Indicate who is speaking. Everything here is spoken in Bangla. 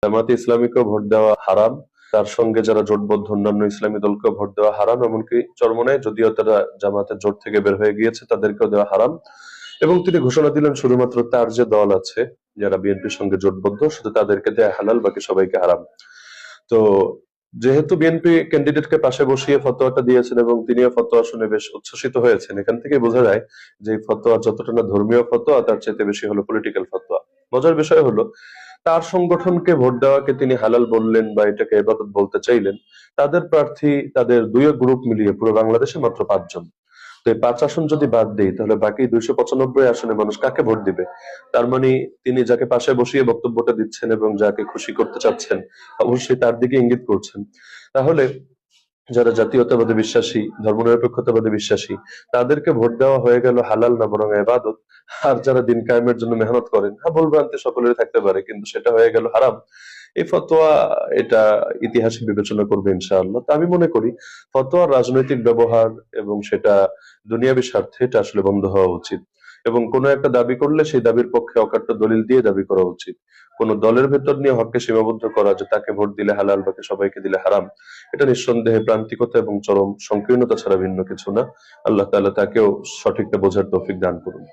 Speaker 1: জামাতে ইসলামীকেও ভোট দেওয়া হারাম, তার সঙ্গে যারা জোটবদ্ধ অন্যান্য ইসলামী দলকেও ভোট দেওয়া হারাম, এমনকি চরমোনাই যদিও তারা জামাতের জোট থেকে বের হয়ে গিয়েছে তাদেরকেও দেওয়া হারাম। এবং তিনি ঘোষণা দিলেন শুধুমাত্র তার যে দল আছে যারা বিএনপির সঙ্গে জোটবদ্ধ শুধু তাদেরকে দেয়া হালাল, বাকি সবাইকে হারাম। তো যেহেতু বিএনপি ক্যান্ডিডেটকে পাশে বসিয়ে ফতোয়াটা দিয়েছেন এবং তিনিও ফতোয়া শুনে বেশ উচ্ছ্বসিত হয়েছেন, এখান থেকে বোঝা যায় যে এই ফতোয়া যতটা না ধর্মীয় ফতোয়া তার চাইতে বেশি হলো পলিটিক্যাল ফতোয়া। মজার বিষয় হলো তার সংগঠনকে ভোট দেওয়াকে তিনি হালাল বললেন বা এটাকে ইবাদত বলতে চাইলেন, তাদের প্রার্থী তাদের দুই গ্রুপ মিলিয়ে পুরো বাংলাদেশে মাত্র 5 জন। তো এই 5 আসন যদি বাদ দেই তাহলে বাকি 295 আসনে মানুষ কাকে ভোট দিবে? তার মানে তিনি যাকে পাশে বসিয়ে বক্তব্যটা দিচ্ছেন এবং যাকে খুশি করতে চাচ্ছেন অবশ্যই তার দিকে ইঙ্গিত করছেন। তাহলে যারা জাতীয়তাবাদে বিশ্বাসী, ধর্মনিরপেক্ষতাবাদে বিশ্বাসী, তাদেরকে ভোট দেওয়া হয়ে গেল হালাল না বরং ইবাদত। আর যারা দিন কায়েমের জন্য মেহনত করেন, হ্যাঁ ভুল ভ্রান্তি সকলেরই থাকতে পারে, কিন্তু সেটা হয়ে গেল হারাম। এই ফতোয়া এটা ইতিহাসে বিবেচনা করবে ইনশাআল্লাহ। তো আমি মনে করি ফতোয়ার রাজনৈতিক ব্যবহার এবং সেটা দুনিয়াবী স্বার্থে এটা আসলে বন্ধ হওয়া উচিত। এবং কোনো একটা দাবি করলে সেই দাবির পক্ষে অকাট্য দলিল দিয়ে দাবি করা উচিত। কোন দলের ভেতর নিয়ে হককে সীমাবদ্ধ করা যে তাকে ভোট দিলে হালাল বাকি সবাইকে দিলে হারাম, এটা নিঃসন্দেহে প্রান্তিকতা এবং চরম সংকীর্ণতা ছাড়া ভিন্ন কিছু না। আল্লাহ তাআলা তাকেও সঠিকটা বোঝার তৌফিক দান করুন।